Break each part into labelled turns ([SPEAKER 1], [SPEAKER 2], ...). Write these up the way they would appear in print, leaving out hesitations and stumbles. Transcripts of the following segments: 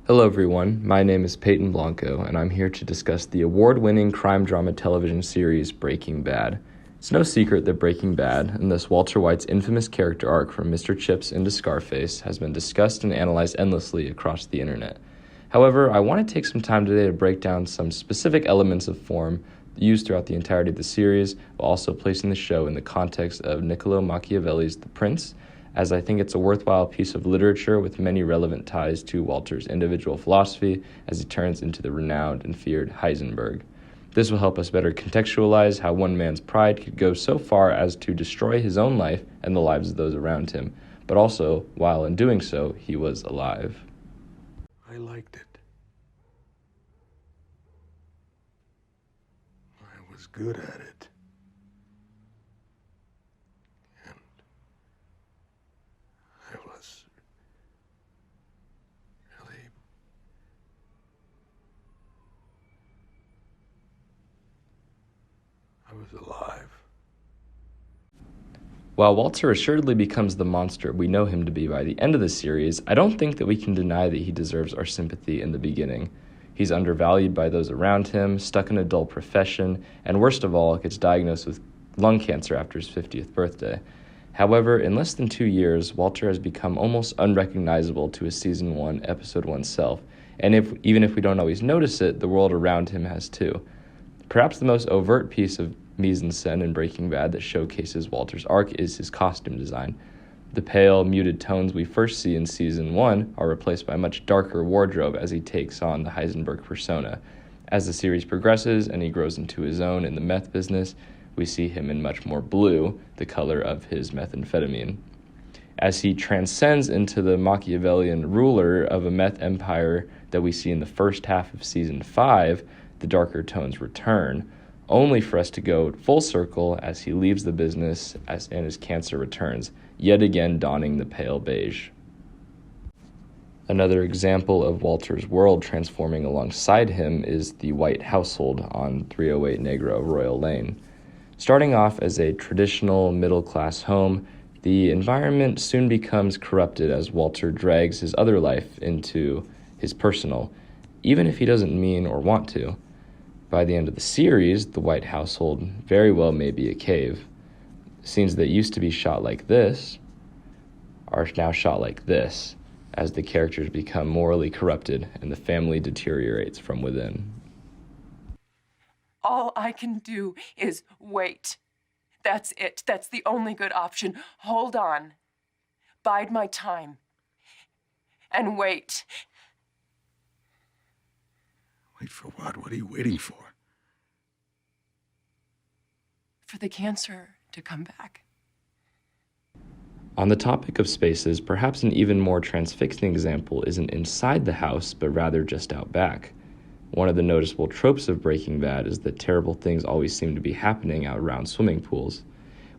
[SPEAKER 1] Hello everyone, my name is Peyton Blanco, and I'm here to discuss the award-winning crime drama television series Breaking Bad. It's no secret that Breaking Bad, and thus Walter White's infamous character arc from Mr. Chips into Scarface, has been discussed and analyzed endlessly across the internet. However, I want to take some time today to break down some specific elements of form used throughout the entirety of the series, while also placing the show in the context of Niccolo Machiavelli's The Prince, as I think it's a worthwhile piece of literature with many relevant ties to Walter's individual philosophy as he turns into the renowned and feared Heisenberg. This will help us better contextualize how one man's pride could go so far as to destroy his own life and the lives of those around him, but also, while in doing so, he was alive.
[SPEAKER 2] I liked it. I was good at it. And I was really alive.
[SPEAKER 1] While Walter assuredly becomes the monster we know him to be by the end of the series, I don't think that we can deny that he deserves our sympathy in the beginning. He's undervalued by those around him, stuck in a dull profession, and worst of all, gets diagnosed with lung cancer after his 50th birthday. However, in less than 2 years, Walter has become almost unrecognizable to his Season 1, Episode 1 self, and even if we don't always notice it, the world around him has too. Perhaps the most overt piece of mise-en-scène in Breaking Bad that showcases Walter's arc is his costume design. The pale, muted tones we first see in Season 1 are replaced by a much darker wardrobe as he takes on the Heisenberg persona. As the series progresses and he grows into his own in the meth business, we see him in much more blue, the color of his methamphetamine. As he transcends into the Machiavellian ruler of a meth empire that we see in the first half of Season 5, the darker tones return, only for us to go full circle as he leaves the business and his cancer returns, yet again donning the pale beige. Another example of Walter's world transforming alongside him is the White household on 308 Negro Royal Lane. Starting off as a traditional middle-class home, the environment soon becomes corrupted as Walter drags his other life into his personal, even if he doesn't mean or want to. By the end of the series, the White household very well may be a cave. Scenes that used to be shot like this are now shot like this, as the characters become morally corrupted and the family deteriorates from within.
[SPEAKER 3] All I can do is wait. That's it. That's the only good option. Hold on. Bide my time. And wait.
[SPEAKER 2] Wait for what? What are you waiting for?
[SPEAKER 3] For the cancer to come back.
[SPEAKER 1] On the topic of spaces, perhaps an even more transfixing example isn't inside the house, but rather just out back. One of the noticeable tropes of Breaking Bad is that terrible things always seem to be happening out around swimming pools.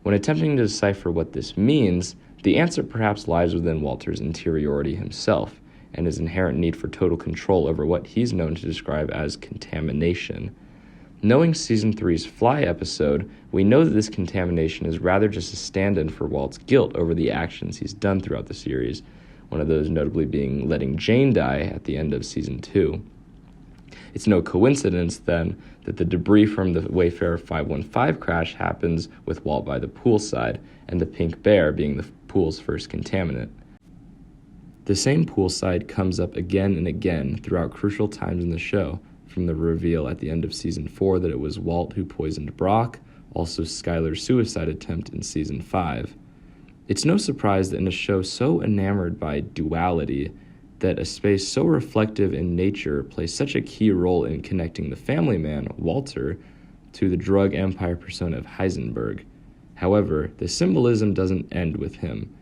[SPEAKER 1] When attempting to decipher what this means, the answer perhaps lies within Walter's interiority himself, and his inherent need for total control over what he's known to describe as contamination. Knowing Season 3's Fly episode, we know that this contamination is rather just a stand-in for Walt's guilt over the actions he's done throughout the series, one of those notably being letting Jane die at the end of Season 2. It's no coincidence, then, that the debris from the Wayfarer 515 crash happens with Walt by the poolside, and the pink bear being the pool's first contaminant. The same poolside comes up again and again throughout crucial times in the show, from the reveal at the end of Season 4 that it was Walt who poisoned Brock, also Skyler's suicide attempt in Season 5. It's no surprise that in a show so enamored by duality, that a space so reflective in nature plays such a key role in connecting the family man, Walter, to the drug empire persona of Heisenberg. However, the symbolism doesn't end with him.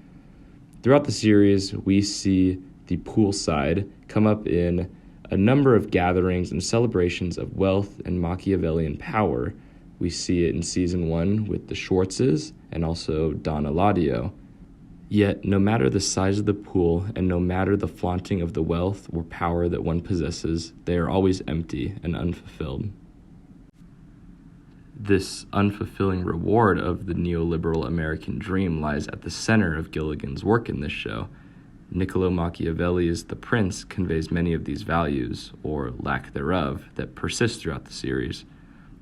[SPEAKER 1] Throughout the series, we see the poolside come up in a number of gatherings and celebrations of wealth and Machiavellian power. We see it in Season 1 with the Schwartzes and also Don Eladio. Yet, no matter the size of the pool and no matter the flaunting of the wealth or power that one possesses, they are always empty and unfulfilled. This unfulfilling reward of the neoliberal American dream lies at the center of Gilligan's work in this show. Niccolo Machiavelli's The Prince conveys many of these values, or lack thereof, that persist throughout the series.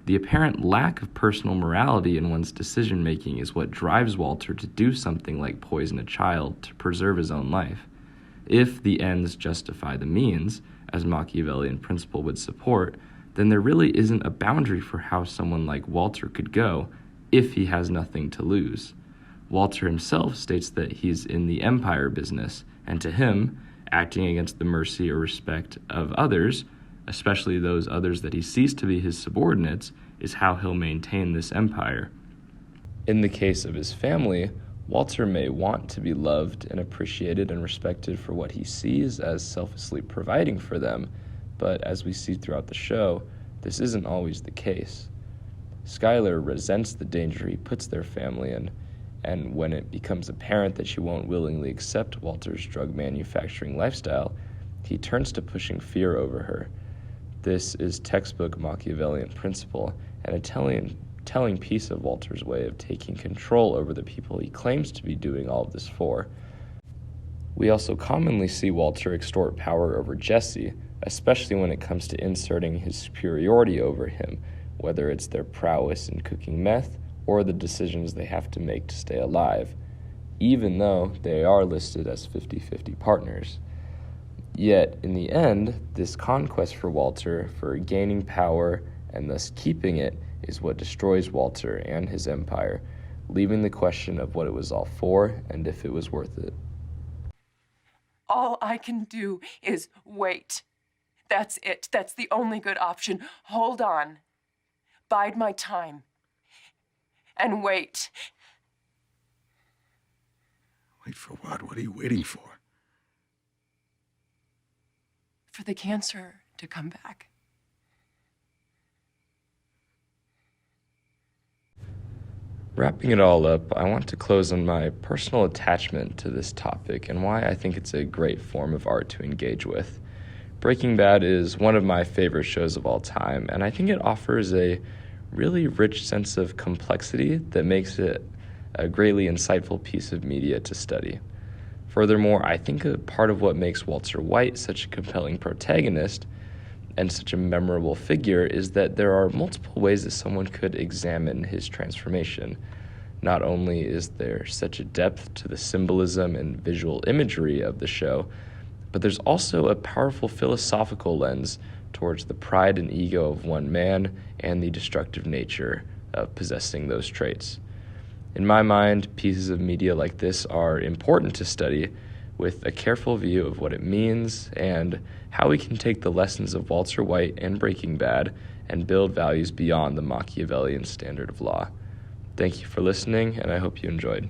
[SPEAKER 1] The apparent lack of personal morality in one's decision-making is what drives Walter to do something like poison a child to preserve his own life. If the ends justify the means, as Machiavellian principle would support, then there really isn't a boundary for how someone like Walter could go if he has nothing to lose. Walter himself states that he's in the empire business, and to him, acting against the mercy or respect of others, especially those others that he sees to be his subordinates, is how he'll maintain this empire. In the case of his family, Walter may want to be loved and appreciated and respected for what he sees as selflessly providing for them, but as we see throughout the show, this isn't always the case. Skylar resents the danger he puts their family in, and when it becomes apparent that she won't willingly accept Walter's drug manufacturing lifestyle, he turns to pushing fear over her. This is textbook Machiavellian principle, and a telling piece of Walter's way of taking control over the people he claims to be doing all of this for. We also commonly see Walter extort power over Jesse, especially when it comes to inserting his superiority over him, whether it's their prowess in cooking meth or the decisions they have to make to stay alive, even though they are listed as 50-50 partners. Yet, in the end, this conquest for Walter for gaining power and thus keeping it is what destroys Walter and his empire, leaving the question of what it was all for and if it was worth it.
[SPEAKER 3] All I can do is wait. That's it. That's the only good option. Hold on. Bide my time. And wait.
[SPEAKER 2] Wait for what? What are you waiting for?
[SPEAKER 3] For the cancer to come back.
[SPEAKER 1] Wrapping it all up, I want to close on my personal attachment to this topic and why I think it's a great form of art to engage with. Breaking Bad is one of my favorite shows of all time, and I think it offers a really rich sense of complexity that makes it a greatly insightful piece of media to study. Furthermore, I think a part of what makes Walter White such a compelling protagonist and such a memorable figure is that there are multiple ways that someone could examine his transformation. Not only is there such a depth to the symbolism and visual imagery of the show, but there's also a powerful philosophical lens towards the pride and ego of one man and the destructive nature of possessing those traits. In my mind, pieces of media like this are important to study with a careful view of what it means and how we can take the lessons of Walter White and Breaking Bad and build values beyond the Machiavellian standard of law. Thank you for listening, and I hope you enjoyed.